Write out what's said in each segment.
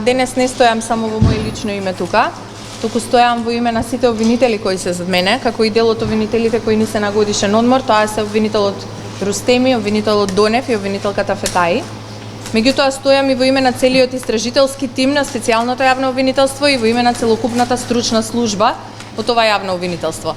Денес не стојам само во моје лично име тука, туку стојам во име на сите обвинители кои се зад мене, како и дел од обвинителите кои не се на годишен одмор, тоа се обвинителот Рустеми, обвинителот Донев и обвинителката Фетаи. Меѓутоа стојам и во име на целиот истражителски тим на специјалното јавно обвинителство и во име на целокупната стручна служба од ова јавно обвинителство.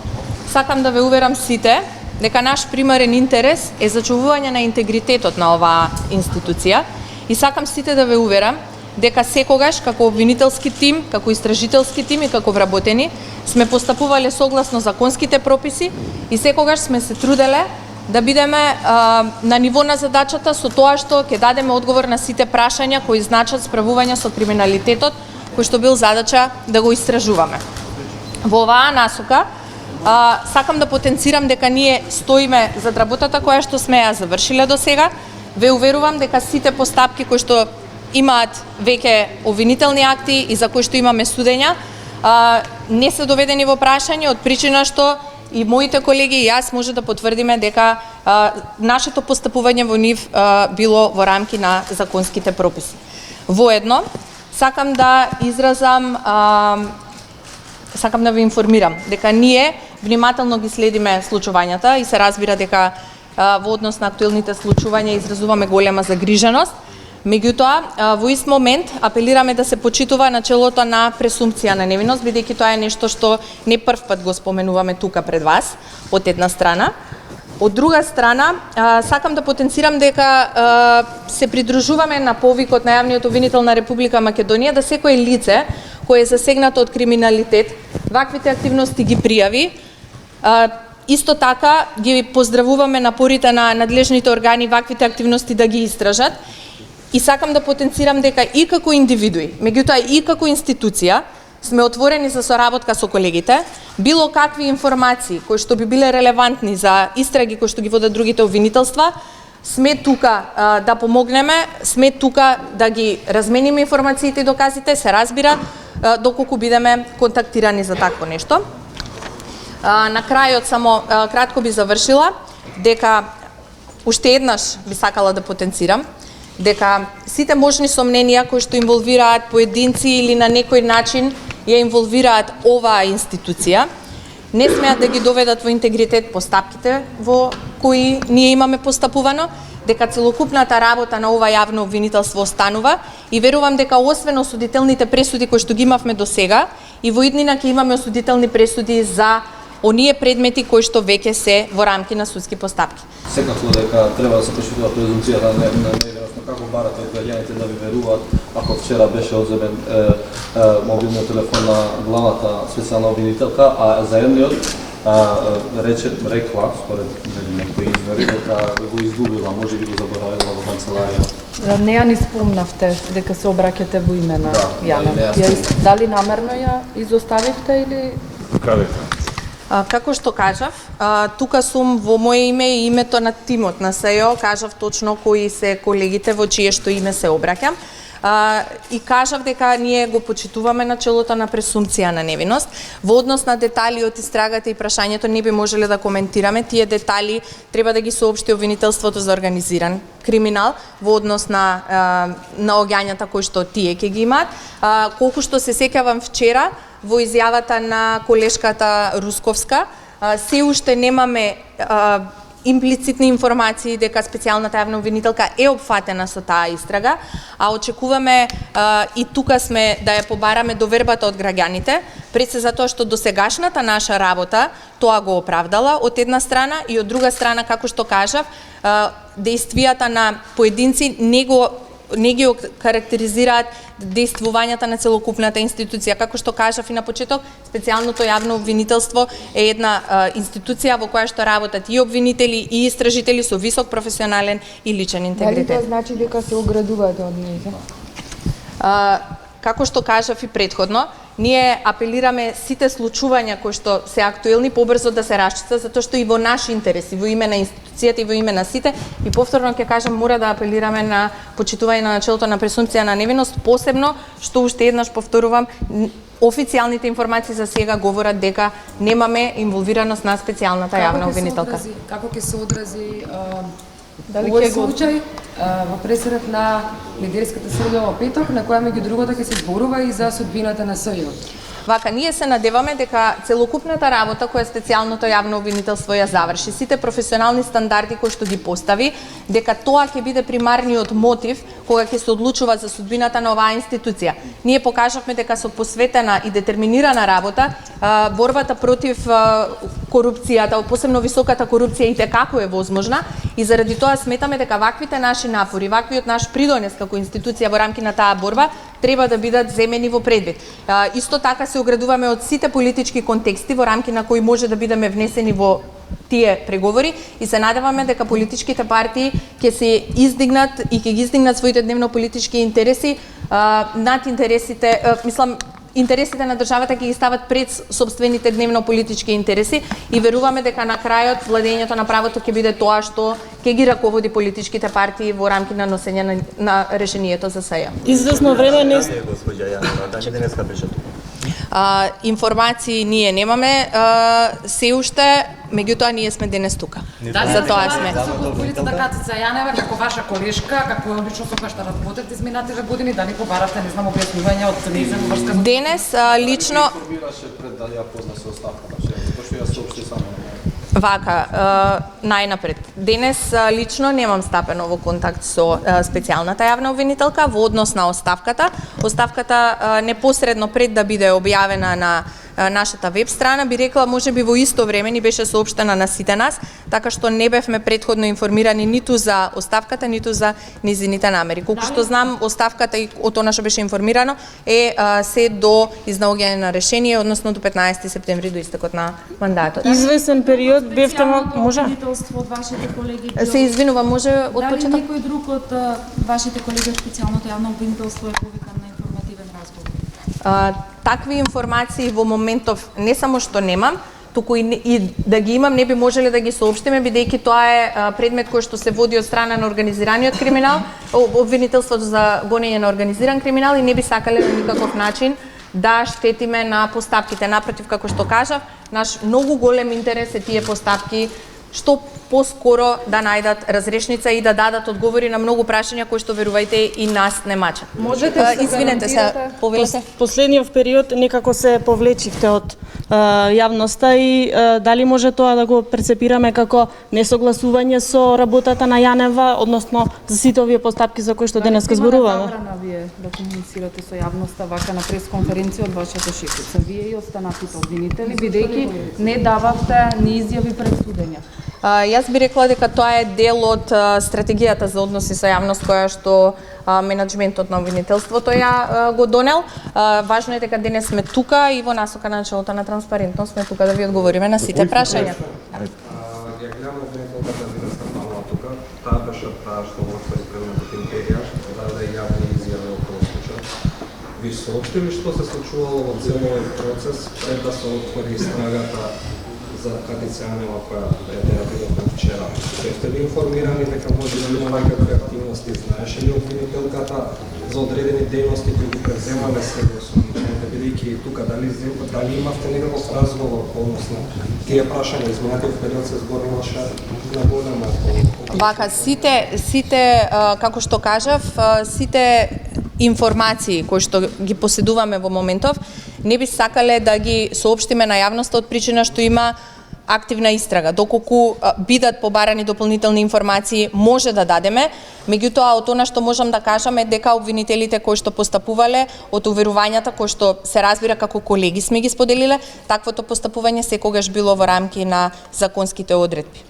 Сакам да ве уверам сите дека наш примарен интерес е зачувување на интегритетот на оваа институција и сакам сите да ве уверам дека секогаш како обвинителски тим, како истражителски тим и како вработени сме постапувале согласно законските прописи и секогаш сме се труделе да бидеме на ниво на задачата со тоа што ќе дадеме одговор на сите прашања кои значат справување со криминалитетот кој што бил задача да го истражуваме. Во оваа насока сакам да потенцирам дека ние стоиме зад работата која што сме ја завршиле до сега. Ве уверувам дека сите постапки кои што имаат веќе обвинителни акти и за кои што имаме судења, не се доведени во прашање од причина што и моите колеги и јас може да потврдиме дека нашето постапување во нив било во рамки на законските прописи. Воедно, сакам да ве информирам дека ние внимателно ги следиме случувањата и се разбира дека во однос на актуелните случувања изразуваме голема загриженост. Меѓутоа, во ист момент апелираме да се почитува начелото на пресумпција на невиност, бидејќи тоа е нешто што не прв пат го споменуваме тука пред вас, од една страна. Од друга страна, сакам да потенцирам дека се придружуваме на повикот на јавниот обвинител на Република Македонија да секое лице кое е засегнато од криминалитет, ваквите активности ги пријави. Исто така ги поздравуваме напорите на надлежните органи ваквите активности да ги истражат. И сакам да потенцирам дека и како индивидуи, меѓутоа и како институција, сме отворени за соработка со колегите, било какви информации кои што би биле релевантни за истраги кои што ги водат другите обвинителства, сме тука да помогнеме, сме тука да ги размениме информациите и доказите, се разбира, доколку бидеме контактирани за такво нешто. На крајот само кратко би завршила дека уште еднаш би сакала да потенцирам дека сите можни сомненија кои што инволвираат поединци или на некој начин ја инволвираат оваа институција, не смеат да ги доведат во интегритет постапките во кои ние имаме постапувано, дека целокупната работа на ова јавно обвинителство останува и верувам дека освен осудителните пресуди кои што ги имавме до сега, и во иднина ќе имаме осудителни пресуди за оние предмети кои што веќе се во рамки на судски постапки. Секако дека треба да се почитува презумпцијата на невиност, како барате од граѓаните да ви веруваат ако вчера беше одземен мобилниот телефон на главната специјална обвинителка, а заедниот рекла, според некои извори, дека го изгубила, може би го заборавила во канцеларија. Не ја ни спомнавте дека се обраќате во име на Јана. Дали намерно ја изоставивте или... Како што кажав, тука сум во моје име и името на тимот на СЈО, кажав точно кои се колегите во чие што име се обраќам. И кажав дека ние го почитуваме начелото на пресумпција на невиност. Во однос на детали од истрагата и прашањето не би можеле да коментираме. Тие детали треба да ги соопшти обвинителството за организиран криминал во однос на наоѓањата кои што тие ќе ги имаат. Колку што се сеќавам вчера, во изјавата на колешката Русковска, се уште немаме имплицитни информации дека специјалната јавна обвинителка е опфатена со таа истрага, а очекуваме и тука сме да ја побараме довербата од граѓаните, пред се затоа што досегашната наша работа тоа го оправдала од една страна и од друга страна, како што кажав, дејствијата на поединци не ги карактеризираат дејствувањата на целокупната институција. Како што кажав и на почеток, специјалното јавно обвинителство е една институција во која што работат и обвинители и истражители со висок професионален и личен интегритет. Дали тоа значи дека се оградувате од нив? Како што кажав и претходно, ние апелираме сите случувања кои што се актуелни побрзо да се расчистат, затоа што и во наш интерес, и во име на институцијата, и во име на сите, и повторно ќе кажам, мора да апелираме на почитување на начелото на пресумпција на невиност, посебно што уште еднаш повторувам, официјалните информации за сега говорат дека немаме инволвираност на специјалната јавна обвинителка. Како ќе се одрази Дали Овој ќе го случај во пресредот на лидерската среда во петок, на која меѓу другото ќе се зборува и за судбината на СЈО. Вака, ние се надеваме дека целокупната работа која специјалното јавно обвинителство ја заврши, сите професионални стандарди кои што ги постави, дека тоа ќе биде примарниот мотив кога ќе се одлучува за судбината на оваа институција. Ние покажавме дека со посветена и детерминирана работа, борбата против корупцијата, посебно високата корупција и како е возможна, и заради тоа сметаме дека ваквите наши напори, ваквиот наш придонес како институција во рамки на таа борба треба да бидат земени во предвид. Исто така се оградуваме од сите политички контексти во рамки на кои може да бидеме внесени во тие преговори и се надеваме дека политичките партии ќе се издигнат и ќе ги издигнат своите дневно-политички интереси над интересите, интересите на државата ќе ги стават пред собствените дневно-политички интереси и веруваме дека на крајот владењето на правото ќе биде тоа што ќе ги раководи политичките партии во рамки на носење на решението за СЈО. Известно време не Госпоѓа Јанова, дали денеска беше тука? Информации ние немаме се уште, меѓутоа ние сме денес тука. За тоа сме. Со господица Катица Јанева, како ваша колешка, како обично со која што работите изминативе години, дали побарате, не знам, објаснување од нејзина врска со... Денес лично Информираше пред да ја позна со оставката, затоа што ја соопшти само. вака, најнапред. Денес лично немам стапено во контакт со специјалната јавна обвинителка во однос на оставката. Оставката непосредно пред да биде објавена на нашата веб страна, би рекла можеби во исто време ни беше соопштена на сите нас, така што не бевме претходно информирани ниту за оставката, ниту за низините намери. Колку што знам, оставката и од она што беше информирано е се до изнаоѓање на решение, односно до 15 септември, до истекот на мандатот. известен период бевте може. Обвинителство од вашите колеги. Се извинувам, може од Дали почеток? некој друг од вашите колеги од специјалното јавно обвинителство е повикан на информативен разговор? Такви информации во моментов не само што немам, туку и да ги имам не би можеле да ги соопштиме, бидејќи тоа е предмет кој што се води од страна на организираниот криминал, обвинителството за гонење на организиран криминал, и не би сакале на никаков начин да штетиме на постапките. Напротив, како што кажав, наш многу голем интерес е тие постапки што поскоро да најдат разрешница и да дадат одговори на многу прашања кои што, верувајте, и нас не мачат. Можете да извинете се, повелете. Последниот период некако се повлечивте од јавноста и дали може тоа да го прецепираме како несогласување со работата на Јанева, односно за сите овие постапки за кои што денеска зборуваме? Забрана вие да комуницирате со јавноста вака на пресконференција од вашата шефица. Вие и останатите обвинители, бидејќи не дававте ни изјави пред судење. Јас би рекла дека тоа е дел од стратегијата за односи со јавност која што менеджментот на обвинителството ја го донел. Важно е дека денес сме тука и во насока на началото на транспарентност сме тука да ви одговориме на сите прашања. Ја гледам обвинителката денеска мала тука, таа беше таа што го отвори предметот Империја, даде јавни изјави околу случајот. Ви соопштили што се случувало во целиот овој процес пред да се отвори истрагата за Катица Јанева која е терапирана вчера? Бевте ли информирани дека може да има вакви активности? Знаеше ли обвинителката за одредени дејности кои ги преземале сега осумничените, бидејќи тука дали имавте некаков разговор односно тие прашања изминатиот период се зборуваше на големо околу? Вака, сите како што кажав, сите информации кои што ги поседуваме во моментов, не би сакале да ги соопштиме на јавноста од причина што има активна истрага. Доколку бидат побарани дополнителни информации, може да дадеме, меѓутоа од она што можам да кажам е дека обвинителите кои што постапувале од уверувањата кои што се разбира како колеги сме ги споделиле, таквото постапување секогаш било во рамки на законските одредби.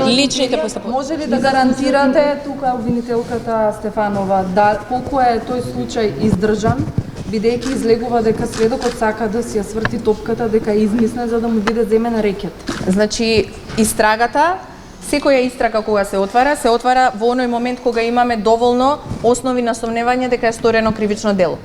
Личните постапувања. Може ли да гарантирате тука обвинителката Стефанова колку е тој случај издржан, бидејќи излегува дека сведокот сака да си ја сврти топката, дека е измислен за да му биде земен рекет? Значи, истрагата, секоја истрага кога се отвара во оној момент кога имаме доволно основи на сомневање дека е сторено кривично дело.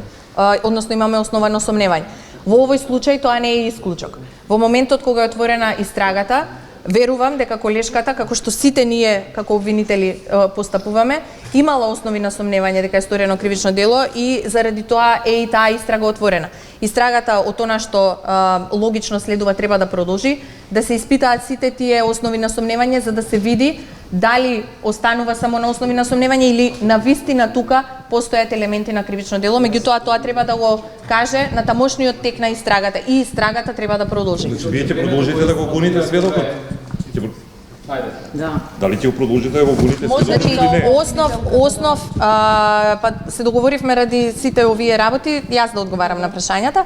Односно имаме основано сомневање. Во овој случај тоа не е исклучок. Во моментот кога е отворена истрагата, верувам дека колешката, како што сите ние како обвинители постапуваме, имала основи на сомневање дека е сторено кривично дело и заради тоа е и таа истрага отворена. Истрагата од она што логично следува треба да продолжи, да се испитаат сите тие основи на сомневање за да се види дали останува само на основи на сомневање или на вистина тука постојат елементи на кривично дело, меѓутоа тоа треба да го каже на тамошниот тек на истрагата и истрагата треба да продолжи. Значи вие ќе продолжите да го гоните сведокот? Да. Дали ќе го продолжите да го гоните сведокот Значи, или не? основ, па се договоривме ради сите овие работи, јас да одговарам на прашањата.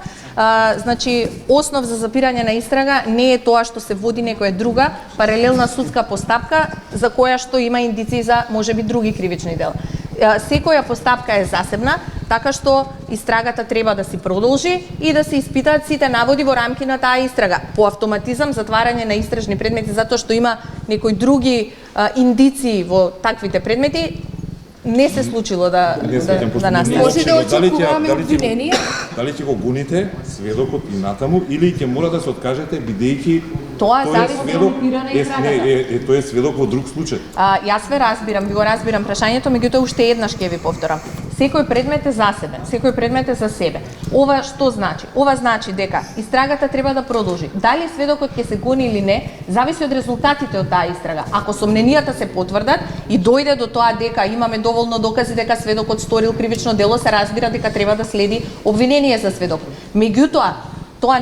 Значи, основ за запирање на истрага не е тоа што се води некоја друга паралелна судска постапка за која што има индици за можеби други кривични дела. Секоја постапка е засебна, така што истрагата треба да си продолжи и да се испитаат сите наводи во рамки на таа истрага. По автоматизам затварање на истражни предмети затоа што има некои други индиции во таквите предмети не се случило да настане. Може да очекуваме обвинение? Дали ќе го гоните сведокот и натаму или ќе мора да се откажете бидејќи Тоа тој зависи од сведок избира на е истрагата. тој е сведок во друг случај. Јас ве разбирам, ви го разбирам прашањето, меѓутоа уште еднаш ќе ви повторам. Секој предмет е засебен, секој предмет е за себе. Ова што значи? Ова значи дека истрагата треба да продолжи. Дали сведокот ќе се гони или не, зависи од резултатите од таа истрага. Ако сомненијата се потврдат и дојде до тоа дека имаме доволно докази дека сведокот сторил кривично дело, се разбира дека треба да следи обвинение за сведок. Меѓутоа, тоа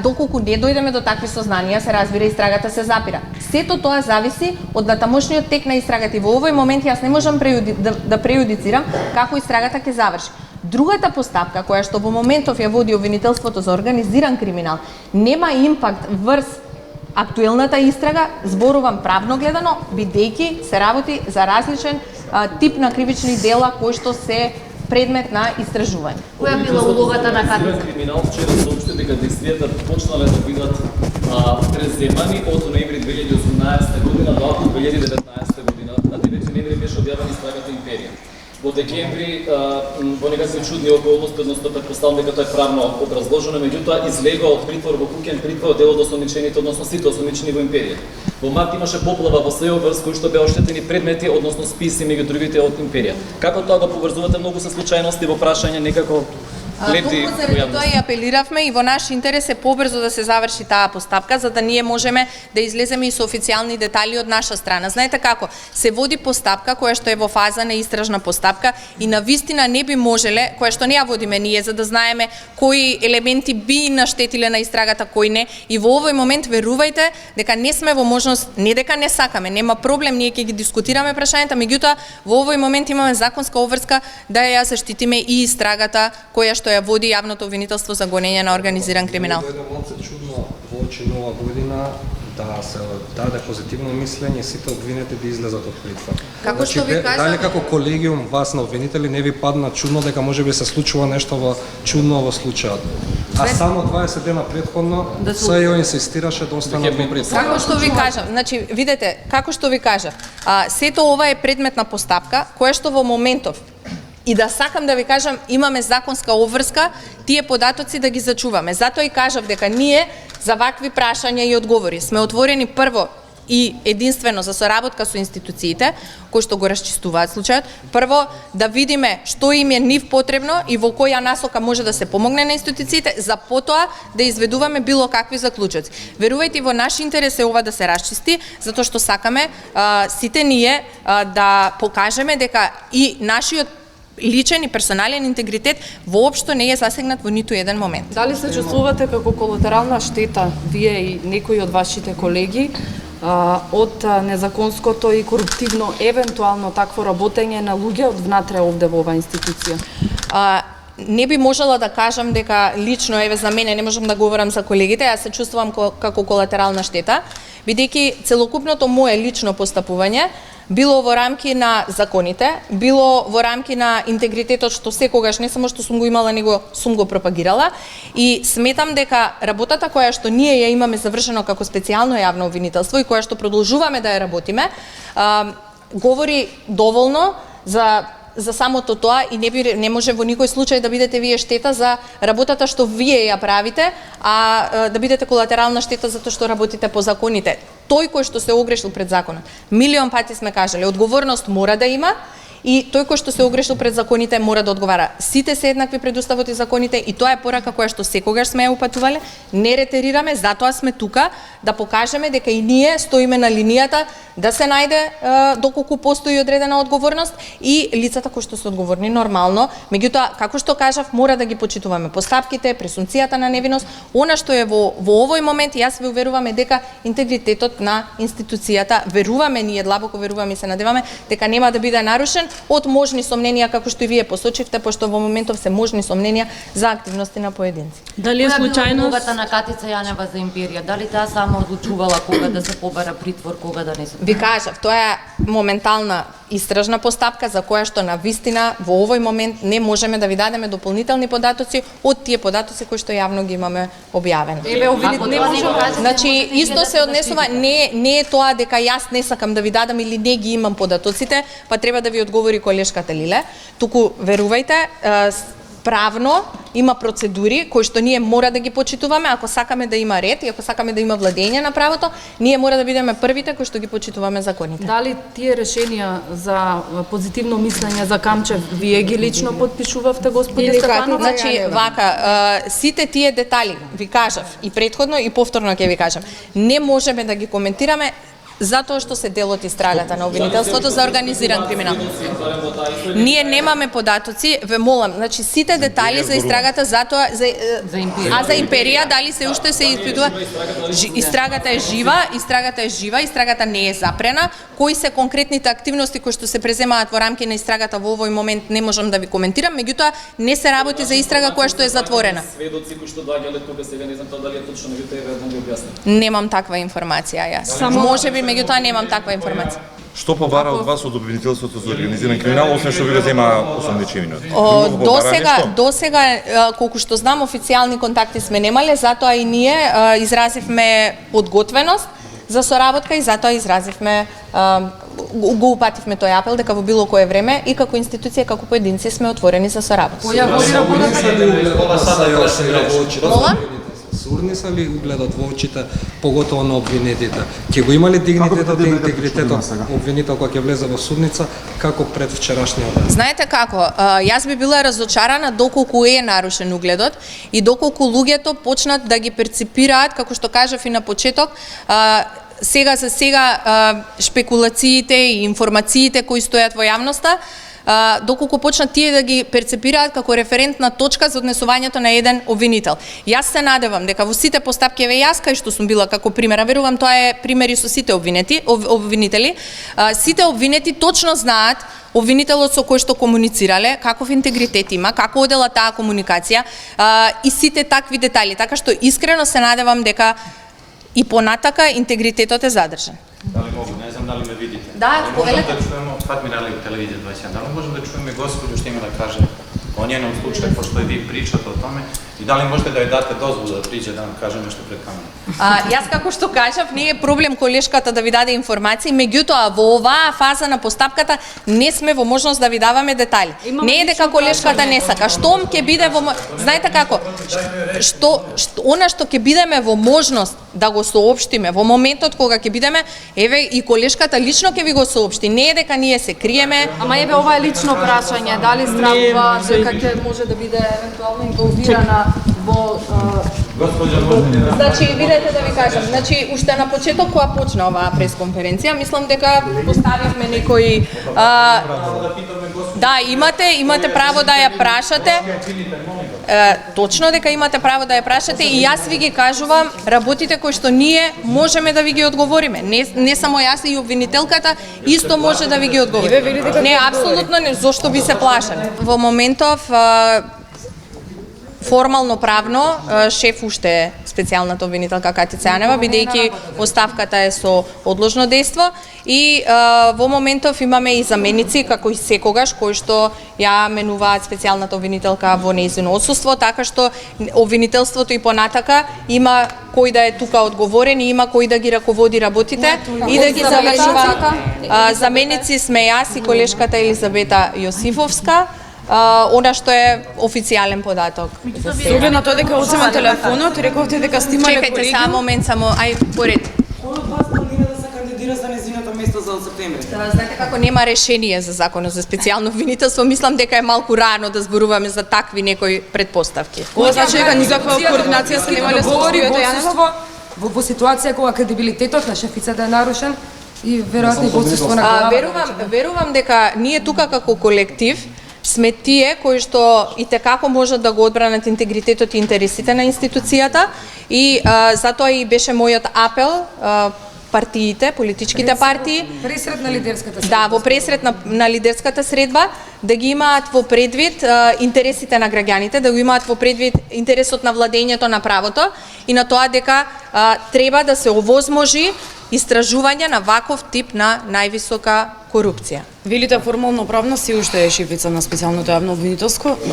доколку не дојдеме до такви сознанија, се разбира истрагата се запира. Сето тоа зависи од тамошниот тек на истрагата и во овој момент јас не можам да преюдицирам како истрагата ќе заврши. Другата постапка која што во моментов ја води обвинителството за организиран криминал нема импакт врз актуелната истрага, зборувам правно гледано, бидејќи се работи за различен тип на кривични дела кои што се предмет на истражување. Која била улогата на Организиран криминал вчера соопшти дека действијата почнале да бидат преземани од ноември 2018 година до април 2019 година. На 9 ноември беше објавена истрагата Империја. Во декември во некакви чудни околности, односно претпоставам дека тоа е правно образложено, меѓутоа излегува од притвор во куќен притвор дел од осомничените, односно сите осомничени во Империја. Во март имаше поплава во СЕО врз кои што беа оштетени предмети, односно списи меѓу другите од Империја. Како тоа го поврзувате многу со случајности во прашање некако лепти Токму заради тоа и апелиравме и во наш интерес е побрзо да се заврши таа постапка, за да ние можеме да излеземе и со официјални детали од наша страна. Знаете како, се води постапка која што е во фаза на истражна постапка и на вистина не би можеле, која што не ја водиме ние за да знаеме кои елементи би наштетиле на истрагата, кои не. И во овој момент верувајте дека не сме во можност, не дека не сакаме, нема проблем, ние ќе ги дискутираме прашањата, меѓутоа во овој момент имаме законска обврска да ја заштитиме и истрагата која што ја води јавното обвинителство за гонење на организиран криминал. Дојде малце чудно воочи нова година да се даде позитивно мислење и сите обвинети да излезат од притвор. Како што ви кажав, дали како колегиум вас на обвинители не ви падна чудно дека можеби се случува нешто чудно во случајот? А само 20 дена претходно СЕО инсистираше да останат во притвор. како што ви кажам, значи видете, како што ви кажав, сето ова е предмет на постапка која што во моментов и да сакам да ви кажам, имаме законска обврска тие податоци да ги зачуваме. Затоа и кажав дека ние за вакви прашања и одговори сме отворени прво и единствено за соработка со институциите кои што го расчистуваат случајот. Прво да видиме што им е нив потребно и во која насока може да се помогне на институциите, за потоа да изведуваме било какви заклучоци. Верувајте, во наш интерес е ова да се расчисти, затоа што сакаме сите ние да покажеме дека и нашиот личен и персонален интегритет воопшто не е засегнат во ниту еден момент. Дали се чувствувате како колатерална штета вие и некои од вашите колеги од незаконското и коруптивно евентуално такво работење на луѓе од внатре овде во оваа институција? Не би можела да кажам дека лично еве за мене, не можам да говорам за колегите, јас се чувствувам како колатерална штета, бидејќи целокупното мое лично постапување било во рамки на законите, било во рамки на интегритетот што секогаш не само што сум го имала, него сум го пропагирала и сметам дека работата која што ние ја имаме завршено како специјално јавно обвинителство и која што продолжуваме да ја работиме, говори доволно за самото тоа и не може во никој случај да бидете вие штета за работата што вие ја правите, а да бидете колатерална штета затоа што работите по законите. Тој кој што се огрешил пред законот. Милион пати сме кажале, одговорност мора да има и тој кој што се огрешил пред законите мора да одговара. Сите се еднакви пред уставот и законите и тоа е порака која што секогаш сме ја упатувале. Не ретерираме, затоа сме тука да покажеме дека и ние стоиме на линијата да се најде доколку постои одредена одговорност и лицата кои што се одговорни нормално. Меѓутоа, како што кажав, мора да ги почитуваме постапките, пресумцијата на невиност. Она што е во овој момент, јас ве уверуваме дека интегритетот на институцијата, веруваме, ние длабоко веруваме и се надеваме дека нема да биде нарушен од можни сомненија, како што и вие посочивте, пошто во моментов се можни сомненија за активности на поединци. Дали е случајност Улогата на Катица Јанева за империја, дали таа само одлучувала кога да се побара притвор, кога да не се? Ви кажав, тоа е моментална истражна постапка за која што на вистина во овој момент не можеме да ви дадеме дополнителни податоци од тие податоци кои што јавно ги имаме објавено. Еве, не можам кажа. Значи, исто се однесува, не е тоа дека јас не сакам да ви дадам или не ги имам податоците, па треба да ви одговори колешката Лиле. Туку, верувајте, правно има процедури кои што ние мора да ги почитуваме, ако сакаме да има ред и ако сакаме да има владење на правото, ние мора да бидеме првите кои што ги почитуваме законите. Дали тие решенија за позитивно мислење за Камчев вие ги лично потпишувавте, господи Стефанова? Значи, вака, сите тие детали, ви кажав и претходно и повторно ќе ви кажам, не можеме да ги коментираме затоа што се дел од истрагата на обвинителството за организиран криминал. Ние немаме податоци, ве молам, значи сите детали за истрагата затоа за империја дали се уште се испитува. Истрагата е жива, истрагата не е запрена. Кои се конкретните активности кои што се преземаат во рамки на истрагата во овој момент не можам да ви коментирам, меѓутоа не се работи за истрага која што е затворена. Сведоци кои што доаѓале тука сега не знам тоа дали е точно, меѓутоа еве да ми објасни. Немам таква информација јас. Можеби, меѓутоа немам таква информација. Што побара од вас од обвинителството за организиран криминал, освен што ви го зема осомничевината? До сега, колку што знам, официјални контакти сме немале, затоа и ние изразивме подготвеност за соработка и затоа изразивме го упативме тој апел дека во било кое време и како институција, како поединци сме отворени за соработка. Сурни са ли угледот во очите, поготово на обвинетите? Ќе го имале дигнитетот и интегритетот обвинител кога ќе влезе во судница, како пред вчерашниот ден? Знаете како, јас би била разочарана доколку е нарушен угледот и доколку луѓето почнат да ги перципираат, како што кажав и на почеток, сега за сега шпекулациите и информациите кои стојат во јавноста, доколку почнат тие да ги перцепираат како референтна точка за однесувањето на еден обвинител. Јас се надевам дека во сите постапки, еве јас кај што сум била како пример, верувам тоа е примери со сите обвинители, сите обвинети точно знаат обвинителот со кој што комуницирале, каков интегритет има, како одела таа комуникација и сите такви детали. Така што искрено се надевам дека и понатака интегритетот е задржан. Дали могу, не знам дали ме видите. Да, можеме да чуеме од Фатмина Али од телевизија 21. Дали можеме да чуеме господи што има да каже о нjenom случај, пошто и ви причате о томе, и дали можете да ја дате дозвола да приđe да нам каже нешто пред камера? Јас како што кажав, не е проблем колешката да ви даде информации, меѓутоа во оваа фаза на постапката не сме во можност да ви даваме детали. Не е дека колешката не сака, штом ќе биде во знаете како, она што ќе бидеме во можност да го соопштиме во моментот кога ќе бидеме, еве и колешката лично ќе ви го соопшти. Не е дека ние се криеме. Ама еве ова е лично прашање, дали стравува дека ќе може да биде евентуално инволвирана во Значи, видете да ви кажам, значи уште на почеток кога почна оваа пресконференција, мислам дека поставивме некои да, имате право да ја прашате. Точно дека имате право да ја прашате и јас ви ги кажувам работите кои што ние можеме да ви ги одговориме. Не само јас, и обвинителката исто може да ви ги одговори. Не, апсолутно не, зошто би се плашале. Во моментов формално правно шеф уште е специјалната обвинителка Катица Јанева, бидејќи оставката е со одложно дејство и во моментов имаме и заменици како и секогаш кои што ја менуваат специјалната обвинителка во нејзино отсуство, така што обвинителството и понатака има кој да е тука одговорен и има кој да ги раководи работите и да ги завршува. Заменици сме јас и колешката Елизабета Јосифовска. Она што е официјален податок. Соглед на тоа дека одзема телефонот, рековте дека снимале колегиум. Чекајте само момент, ај поред. Кој од вас планира да се кандидира за нејзиното место место за септември. Знаете како нема решение за законот за специјално обвинителство, мислам дека е малку рано да зборуваме за такви некои предпоставки. Ова значи дека никаква координација се нема да говори од Јанева? Во ситуација кога кредибилитетот на шефицата е нарушен и веројатно и водството на глава. Верувам дека ние тука како колектив сме тие кои што и tekako можат да го одбранат интегритетот и интересите на институцијата и затоа и беше мојот апел партиите, политичките партии, Пресрет на лидерската средба. да, во пресрет на лидерската средба, да ги имаат во предвид интересите на граѓаните, да го имаат во предвид интересот на владењето на правото и на тоа дека треба да се овозможи истражување на ваков тип на највисока корупција. Велите формално правно си уште е шефица на специјалното јавно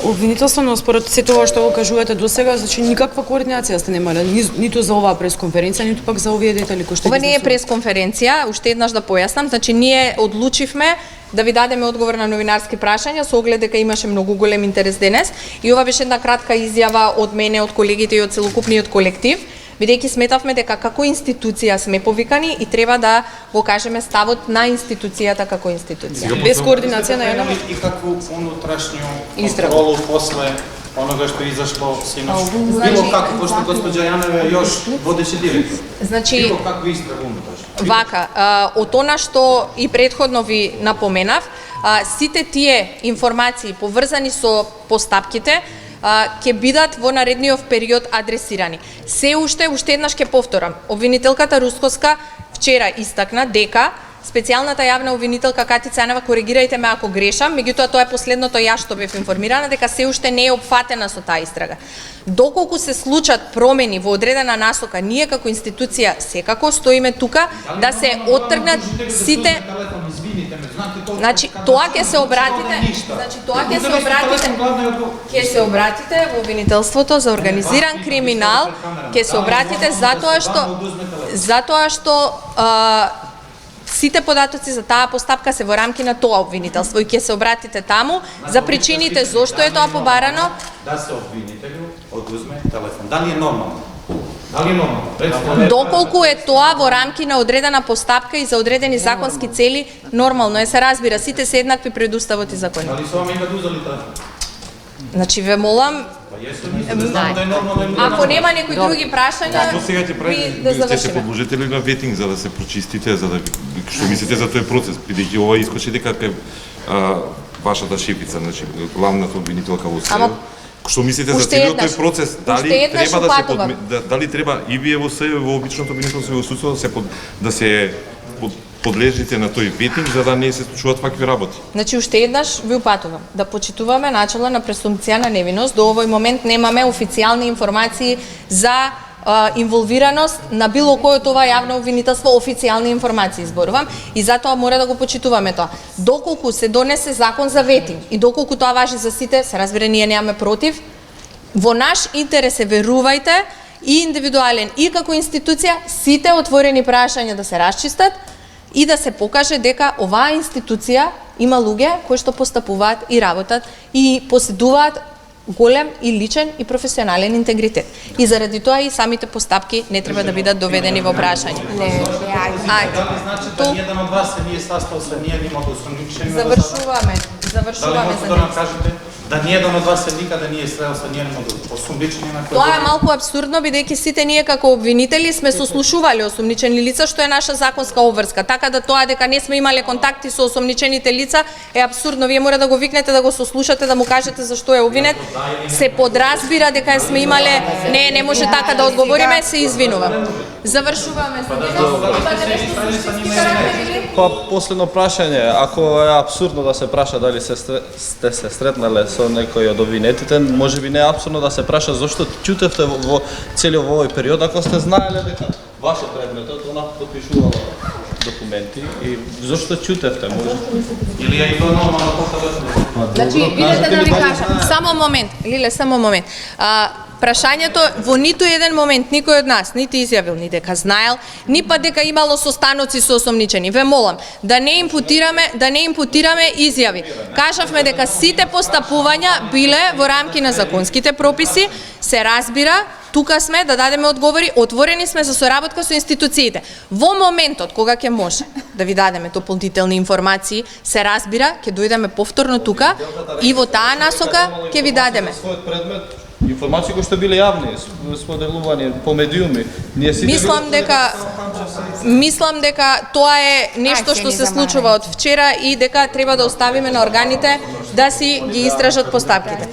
обвинителство, но според се тоа што го кажувате досега, значи никаква координација сте немале, ниту за оваа пресконференција, ниту пак за овие детали кои што Ова не е пресконференција, уште еднаш да појаснам, значи ние одлучивме да ви дадеме одговор на новинарски прашања со оглед дека имаше многу голем интерес денес и ова беше една кратка изјава од мене, од колегите и од целокупниот колектив, бидејќи сметавме дека како институција сме повикани и треба да го кажеме ставот на институцијата како институција. Без координација на Има ли и какву унутрашњу контролу после онога што изашло синош? Било како, пошто госпоѓа Јанева још водеше директор. Значи, било каква истрага унутрашна? Вака, од она што и претходно ви напоменав, сите тие информации поврзани со постапките ќе бидат во наредниот период адресирани. Се уште еднаш ќе повторам, обвинителката Русковска вчера истакна дека специјалната јавна обвинителка Кати Цанева, коригирајте ме ако грешам, меѓутоа тоа е последното јас што бев информирана дека се уште не е опфатена со таа истрага. Доколку се случат промени во одредена насока, ние како институција секако стоиме тука да се оттргнат сите. Значи тоа ќе се обратите, ќе се обратите во обвинителството за организиран криминал, ќе се обратите затоа што сите податоци за таа постапка се во рамки на тоа обвинителство и ќе се обратите таму за причините зошто е тоа побарано. Да се обвинителю одузме телефон. Дали е нормално? Дали е нормално? Доколку е тоа во рамки на одредена постапка и за одредени законски цели, нормално е, се разбира, сите се еднакви пред уставот и законите. Дали се вами да дузали телефон? Значи ве молам, ако нема некои други прашања, До сега ќе се подложите ли на ветинг за да се прочистите, за да што мислите за тој процес, бидејќи ова искочи дека е вашата шефица, значи главната обвинителка во СЕО. Што мислите за целиот тој процес? Дали треба дали треба и вие во СЕО во обичното обвинителство во судство да се подлежите на тој ветинг за да не се случуваат вакви работи? Значи уште еднаш ви упатувам да почитуваме начела на пресумпција на невиност. До овој момент немаме официјални информации за инволвираност на било кој од ова јавно обвинителство, официјални информации зборувам и затоа мора да го почитуваме тоа. Доколку се донесе закон за ветинг и доколку тоа важи за сите, се разбира ние немаме против, во наш интерес е, верувајте, и индивидуален и како институција сите отворени прашања да се расчистат и да се покаже дека оваа институција има луѓе кои што постапуваат и работат и поседуваат голем и личен и професионален интегритет. И заради тоа и самите постапки не треба да бидат доведени во прашање. Дали значи да ниједен од вас се ние састал се ние нема да осумничени? Завршуваме. Дали можете да нам кажете да ниједен од вас се никаде не е срел се ние нема да осумничени на кој? Тоа е малку апсурдно бидејќи сите ние како обвинители сме сослушувале осумничени лица што е наша законска обврска. Така да тоа дека не сме имале контакти со осумничените лица е апсурдно. Вие мора да го викнете да го сослушате, да му кажете зашто е обвинет. Се подразбира дека сме имале не може така да одговориме, се извинувам. Завршуваме за Па последно прашање, ако е апсурдно да се праша дали сте се сретнале со некој од обвинетите, можеби не е апсурдно да се праша зошто ќутевте во целиот овој период, ако сте знаеле дека ваше предметот она подпишувало документи и зошто ќутевте може? Или е и тоа нормално по Значи, видете да ви кажам, само момент. Прашањето во ниту еден момент никој од нас нити изјавил ни дека знаел, ни па дека имало состаноци со осомничени. Ве молам да не импутираме изјави. Кажавме дека сите постапувања биле во рамки на законските прописи, се разбира, тука сме да дадеме одговори, отворени сме за соработка со институциите. Во моментот кога ќе може да ви дадеме дополнителни информации, се разбира, ќе дојдеме повторно тука и во таа насока ќе ви дадеме. Својот предмет, информации кои што биле јавни, споделувани по медиуми. Ние сите Мислам дека тоа е нешто што се случува од вчера и дека треба да оставиме на органите да си ги истражат постапките.